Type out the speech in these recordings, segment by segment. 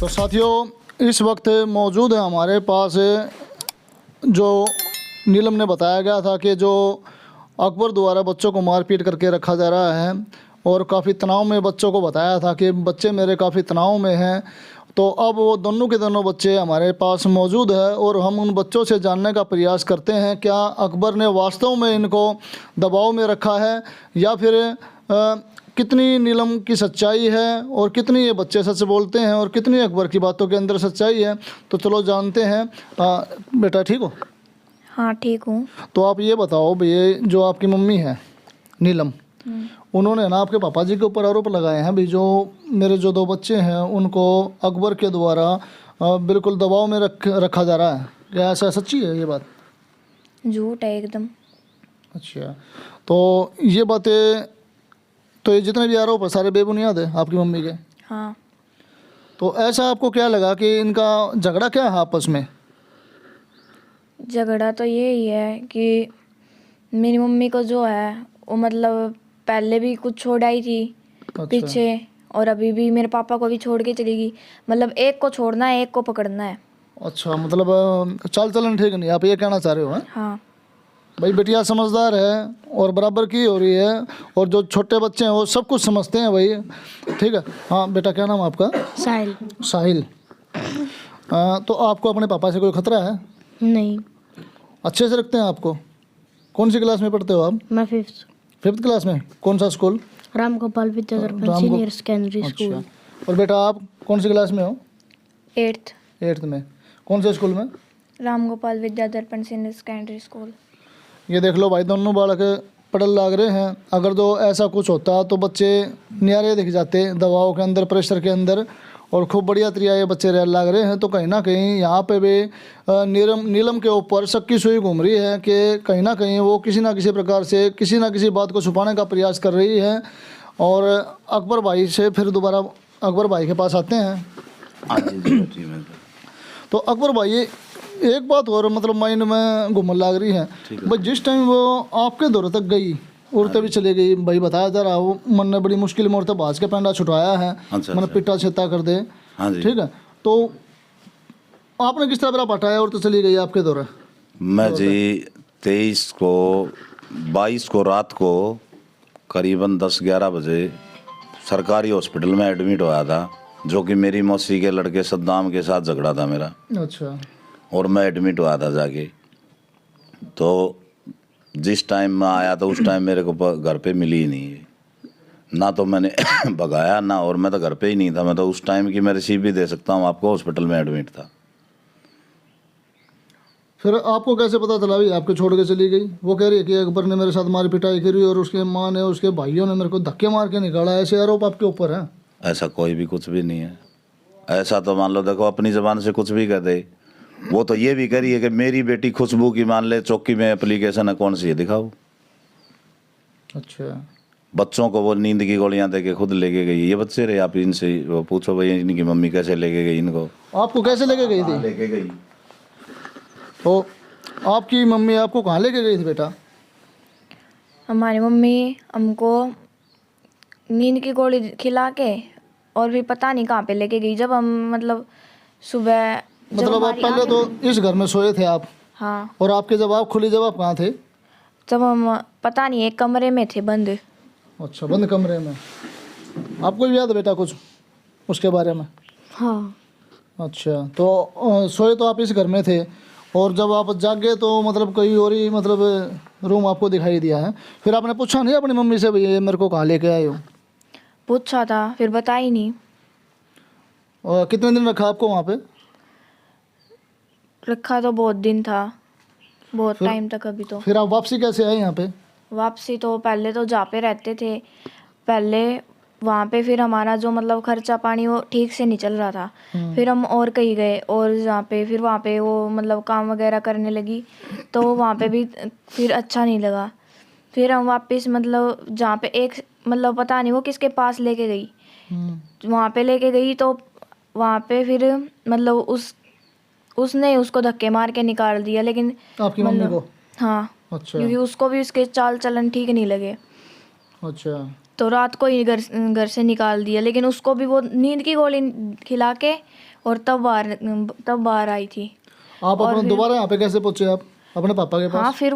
तो साथियों इस वक्त मौजूद है हमारे पास जो नीलम ने बताया गया था कि जो अकबर द्वारा बच्चों को मारपीट करके रखा जा रहा है और काफ़ी तनाव में बच्चों को बताया था कि बच्चे मेरे काफ़ी तनाव में हैं। तो अब वो दोनों के दोनों बच्चे हमारे पास मौजूद है और हम उन बच्चों से जानने का प्रयास करते हैं क्या अकबर ने वास्तव में इनको दबाव में रखा है या फिर कितनी नीलम की सच्चाई है और कितनी ये बच्चे सच बोलते हैं और कितनी अकबर की बातों के अंदर सच्चाई है। तो चलो जानते हैं। बेटा ठीक हो? हाँ ठीक हूँ। तो आप ये बताओ ये जो आपकी मम्मी है नीलम, उन्होंने ना आपके पापा जी के ऊपर आरोप लगाए हैं भी जो मेरे जो दो बच्चे हैं उनको अकबर के द्वारा बिल्कुल दबाव में रखा जा रहा है। क्या ऐसा सच्ची है ये बात? झूठ है एकदम। अच्छा, तो ये बातें तो ये जितने भी आरोप है सारे बेबुनियाद है आपकी मम्मी के? हाँ। तो ऐसा आपको क्या लगा कि इनका झगड़ा क्या है आपस में? झगड़ा तो यही है कि मेरी मम्मी को जो है वो मतलब पहले भी कुछ छोड़ आई थी पीछे और अभी भी मेरे पापा को भी छोड़ के चली गई। मतलब एक को छोड़ना है एक को पकड़ना है। अच्छा, मतलब चाल चलन ठीक नहीं, आप ये कहना चाह रहे हो? हाँ भाई बेटियां समझदार है और बराबर की हो रही है और जो छोटे बच्चे हैं वो सब कुछ समझते हैं भाई। ठीक है। हाँ बेटा, क्या नाम है आपका? साहिल। साहिल। तो आपको अपने पापा से कोई खतरा है? नहीं। अच्छे से रखते हैं आपको? कौन सी क्लास में पढ़ते हो आप? मैं फिफ्थ क्लास में? कौन सा school? Ram Gopal Vidyadhar senior secondary school. और बेटा आप कौन सी क्लास में हो? 8th में। कौन से स्कूल में? Ram Gopal Vidyadhar senior secondary school. ये देख लो भाई, दोनों बालक पढ़ल लाग रहे हैं। अगर जो ऐसा कुछ होता तो बच्चे न्यारे दिख जाते दबाव के अंदर, प्रेशर के अंदर, और खूब बढ़िया तरीका ये बच्चे रह लाग रहे हैं। तो कहीं ना कहीं यहाँ पे भी नीलम के ऊपर शक की सुई घूम रही है कि कहीं ना कहीं वो किसी ना किसी प्रकार से किसी ना किसी बात को छुपाने का प्रयास कर रही है। और अकबर भाई से फिर दोबारा अकबर भाई के पास आते हैं। तो अकबर भाई एक बात और मतलब माइंड में घूमने लग रही है भाई, जिस टाइम वो आपके दौरे तक गई औरतें भी चली गई भाई, बताया जा रहा वो मन ने बड़ी मुश्किल में औरतें बाज के पेंडा छुटवाया है। मन पिट्टा छेता कर दे। ठीक है। तो आपने किस तरह पटाया औरतें चली गई आपके दौरे? मैं जी 22 को रात को करीबन 10-11 बजे सरकारी हॉस्पिटल में एडमिट हुआ था, जो कि मेरी मौसी के लड़के सद्दाम के साथ झगड़ा था मेरा। अच्छा। और मैं एडमिट हुआ था जाके। तो जिस टाइम मैं आया तो उस टाइम मेरे को घर पे मिली ही नहीं, ना तो मैंने भगाया ना, और मैं तो घर पे ही नहीं था। मैं तो उस टाइम की मैं रिसीव भी दे सकता हूँ आपको, हॉस्पिटल में एडमिट था। फिर आपको कैसे पता चला भी आपको छोड़ के चली गई? वो कह रही है कि अकबर ने मेरे साथ मार पिटाई करी और उसके माँ ने उसके भाइयों ने मेरे को धक्के मार के निकाला, ऐसे आरोप आपके ऊपर है? ऐसा कोई भी कुछ भी नहीं है। ऐसा तो मान लो, देखो अपनी ज़बान से कुछ भी कह दे। वो तो ये भी करी है कि मेरी बेटी खुशबू की मान ले चौकी में एप्लीकेशन है, कौन सी है दिखाओ। अच्छा। बच्चों को वो नींद की गोलियां दे के खुद लेके गई। ये बच्चे रहे, आप इनसे वो पूछो भाई इनकी मम्मी कैसे लेके गई इनको। आपको कैसे लेके गई थी? लेके गई। तो आपकी मम्मी आपको कहाँ लेके गई थी बेटा? हमारी मम्मी हमको नींद की गोली खिला के और भी पता नहीं कहाँ पे लेके गई। जब हम मतलब सुबह मतलब आप पहले तो इस घर में सोए थे आप? हाँ। और आपके जब आप खुली जब आप कहाँ थे? जब हम पता नहीं एक कमरे में थे बंद। अच्छा, बंद कमरे में। आपको भी याद है बेटा कुछ उसके बारे में? हाँ। अच्छा, तो सोए तो आप इस घर में थे और जब आप जागे तो मतलब कोई और ही मतलब रूम आपको दिखाई दिया है। फिर आपने पूछा नहीं अपनी मम्मी से भैया मेरे को कहाँ लेके आए हो? पूछा था, फिर बताई नहीं। और कितने दिन रखा आपको वहाँ पे? रखा तो बहुत दिन था, बहुत टाइम तक। अभी तो फिर आप वापसी कैसे आए यहाँ पे? वापसी तो पहले तो जहाँ पे रहते थे पहले वहाँ पे, फिर हमारा जो मतलब खर्चा पानी वो ठीक से नहीं चल रहा था। फिर हम और कहीं गए और जहाँ पे फिर वहाँ पे वो मतलब काम वगैरह करने लगी तो वहाँ पे भी फिर अच्छा नहीं लगा। फिर हम वापस मतलब जहाँ पे एक मतलब पता नहीं वो किसके पास लेके गई, वहाँ पे लेके गई तो वहाँ पे फिर मतलब उसने उसको धक्के मार के निकाल दिया। लेकिन आपकी मम्मी को? हाँ। अच्छा। क्योंकि उसको भी उसके चाल चलन ठीक नहीं लगे। अच्छा। तो रात को ही घर से निकाल दिया, लेकिन उसको भी वो नींद की गोली खिला के और तब बाहर आई थी। आप अपना दोबारा यहाँ पे कैसे पहुँचे आप अपने पापा के पास? हाँ, फिर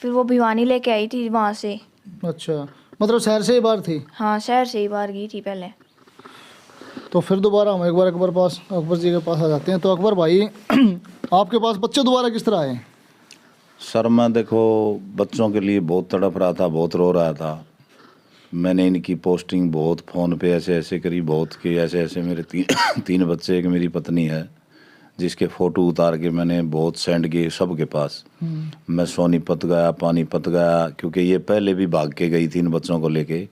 वो भिवानी लेके आई थी वहाँ से। अच्छा, मतलब शहर से ही बाहर थी? हाँ, शहर से ही बाहर गई थी पहले। तो फिर दोबारा हम एक बार अकबर जी के पास आ जाते हैं। तो अकबर भाई आपके पास बच्चे दोबारा किस तरह आए? सर मैं देखो बच्चों के लिए बहुत तड़प रहा था, बहुत रो रहा था। मैंने इनकी पोस्टिंग बहुत फ़ोन पे ऐसे ऐसे करी, बहुत की ऐसे ऐसे। मेरे तीन बच्चे, एक मेरी पत्नी है जिसके फ़ोटो उतार के मैंने बहुत सेंड किए सबके पास। मैं सोनीपत गया, पानीपत गया, क्योंकि ये पहले भी भाग के गई थी इन बच्चों को लेके।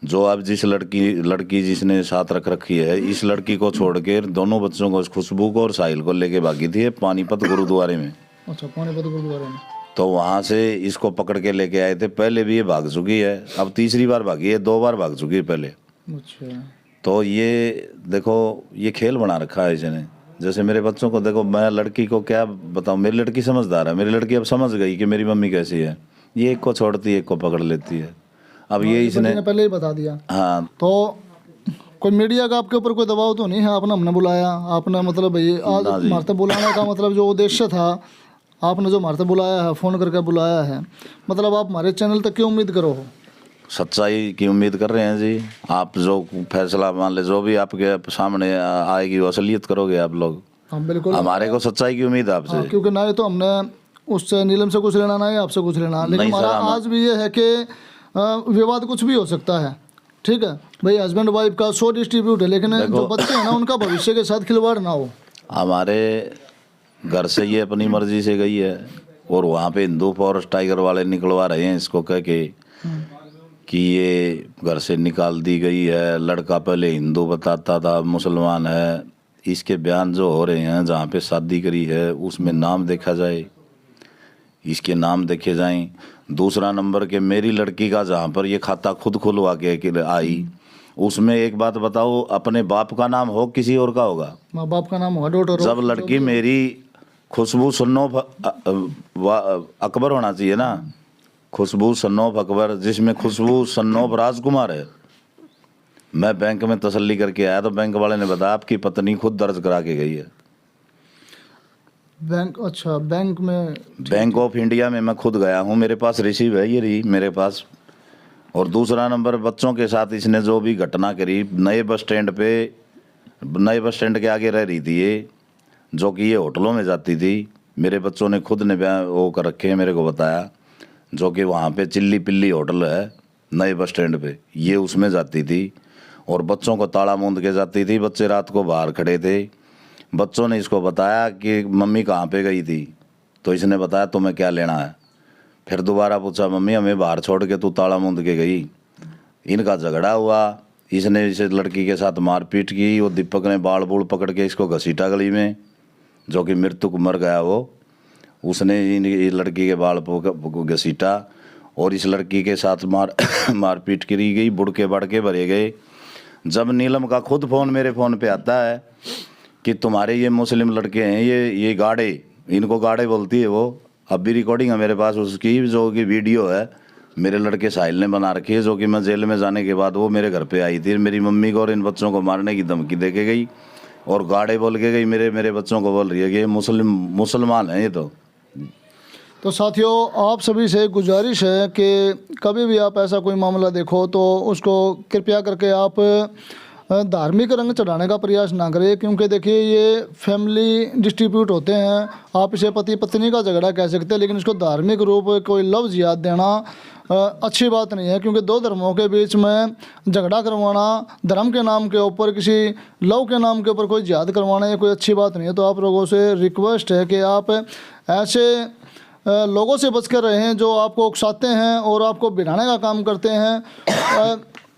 जो अब जिस लड़की जिसने साथ रख रखी है, इस लड़की को छोड़ के दोनों बच्चों को, खुशबू को और साहिल को लेके भागी थी पानीपत गुरुद्वारे में। अच्छा, पानीपत गुरुद्वारे में। तो वहाँ से इसको पकड़ के लेके आए थे। पहले भी ये भाग चुकी है, अब तीसरी बार भागी है, 2 बार भाग चुकी है पहले। अच्छा, तो ये देखो ये खेल बना रखा है इसने। जैसे मेरे बच्चों को देखो, मैं लड़की को क्या बताऊँ, मेरी लड़की समझदार है। मेरी लड़की अब समझ गई कि मेरी मम्मी कैसी है। ये एक को छोड़ती है, एक को पकड़ लेती है। अब ये इसने पहले ही बता दिया। हाँ, तो कोई मीडिया का आपके ऊपर कोई दबाव तो नहीं है? आपने हमने बुलाया, आपने मतलब भाई आज मारते बुलाने का मतलब जो उद्देश्य था, आपने जो मारते बुलाया है, फ़ोन करके बुलाया है, मतलब आप हमारे चैनल तक क्यों उम्मीद करो हो? सच्चाई की उम्मीद कर रहे हैं जी। आप जो फैसला मान ले, जो भी आपके सामने आएगी वो असलियत करोगे आप लोग। हाँ बिल्कुल, हमारे को सच्चाई की उम्मीद है आपसे। हाँ, क्योंकि ना ही तो हमने उससे नीलम से कुछ लेना, ना ही आपसे कुछ लेना। लेकिन नहीं सर, हमारा आज भी ये है कि विवाद कुछ भी हो सकता है, ठीक है भाई। हस्बैंड वाइफ का 100 डिस्ट्रीब्यूट है, लेकिन जो बच्चे हैं ना उनका भविष्य के साथ खिलवाड़ ना हो। हमारे घर से ये अपनी मर्जी से गई है और वहाँ पे हिंदू फॉरेस्ट टाइगर वाले निकलवा रहे हैं इसको कह के कि ये घर से निकाल दी गई है। लड़का पहले हिंदू बताता था, मुसलमान है। इसके बयान जो हो रहे हैं, जहाँ पे शादी करी है उसमें नाम देखा जाए, इसके नाम देखे जाएं। दूसरा नंबर के मेरी लड़की का जहाँ पर ये खाता खुद खुलवा के आई, उसमें एक बात बताओ, अपने बाप का नाम हो किसी और का होगा? माँ बाप का नाम होगा, डॉटर। जब लड़की मेरी खुशबू सन्नोफ अकबर होना चाहिए ना, खुशबू सन्नोफ अकबर, जिसमें खुशबू सन्नोफ राजकुमार है। मैं बैंक में तसल्ली करके आया तो बैंक वाले ने बताया आपकी पत्नी खुद दर्ज करा के गई है बैंक। अच्छा, बैंक में? बैंक ऑफ इंडिया में मैं खुद गया हूँ, मेरे पास रिसीव है, ये रही मेरे पास। और दूसरा नंबर, बच्चों के साथ इसने जो भी घटना करी, नए बस स्टैंड के आगे रह रही थी ये, जो कि ये होटलों में जाती थी। मेरे बच्चों ने खुद ने वो कर रखे हैं, मेरे को बताया, जो कि वहाँ पे चिल्ली पिल्ली होटल है नए बस स्टैंड पे, ये उसमें जाती थी और बच्चों को ताला मूंद के जाती थी। बच्चे रात को बाहर खड़े थे। बच्चों ने इसको बताया कि मम्मी कहाँ पे गई थी, तो इसने बताया तुम्हें क्या लेना है। फिर दोबारा पूछा, मम्मी हमें बाहर छोड़ के तू ताला मूंद के गई। इनका झगड़ा हुआ, इसने इस लड़की के साथ मारपीट की। वो दीपक ने बाल बूल पकड़ के इसको घसीटा गली में, जो कि मृत्यु मर गया वो। उसने इस लड़की के बाल घसीटा और इस लड़की के साथ मारपीट करी गई, बुड़के बड़के भरे गए। जब नीलम का खुद फ़ोन मेरे फ़ोन पे आता है कि तुम्हारे ये मुस्लिम लड़के हैं, ये गाड़े, इनको गाड़े बोलती है वो, अब भी रिकॉर्डिंग है मेरे पास उसकी, जो कि वीडियो है मेरे लड़के साहिल ने बना रखी है, जो कि मैं जेल में जाने के बाद वो मेरे घर पे आई थी, मेरी मम्मी को और इन बच्चों को मारने की धमकी दे के गई और गाड़े बोल के गई। मेरे बच्चों को बोल रही है कि ये मुसलमान हैं ये। तो साथियों, आप सभी से गुजारिश है कि कभी भी आप ऐसा कोई मामला देखो तो उसको कृपया करके आप धार्मिक रंग चढ़ाने का प्रयास ना करें, क्योंकि देखिए ये फैमिली डिस्ट्रीब्यूट होते हैं। आप इसे पति पत्नी का झगड़ा कह सकते हैं, लेकिन इसको धार्मिक रूप कोई लफ्ज़ याद देना अच्छी बात नहीं है, क्योंकि दो धर्मों के बीच में झगड़ा करवाना, धर्म के नाम के ऊपर, किसी लव के नाम के ऊपर कोई जिहाद करवाना, ये कोई अच्छी बात नहीं है। तो आप लोगों से रिक्वेस्ट है कि आप ऐसे लोगों से बच कर रहें जो आपको उकसाते हैं और आपको भिड़ाने का काम करते हैं।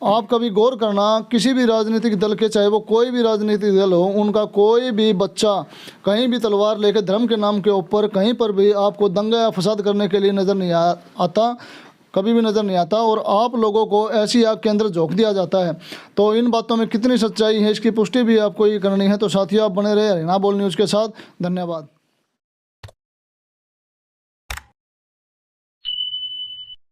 आप कभी गौर करना, किसी भी राजनीतिक दल के, चाहे वो कोई भी राजनीतिक दल हो, उनका कोई भी बच्चा कहीं भी तलवार लेकर धर्म के नाम के ऊपर कहीं पर भी आपको दंगा या फसाद करने के लिए नज़र नहीं आता, कभी भी नज़र नहीं आता। और आप लोगों को ऐसी आग के अंदर झोंक दिया जाता है। तो इन बातों में कितनी सच्चाई है, इसकी पुष्टि भी आपको ही करनी है। तो साथियों, आप बने रहे हरियाणा बोल न्यूज़ के साथ। धन्यवाद।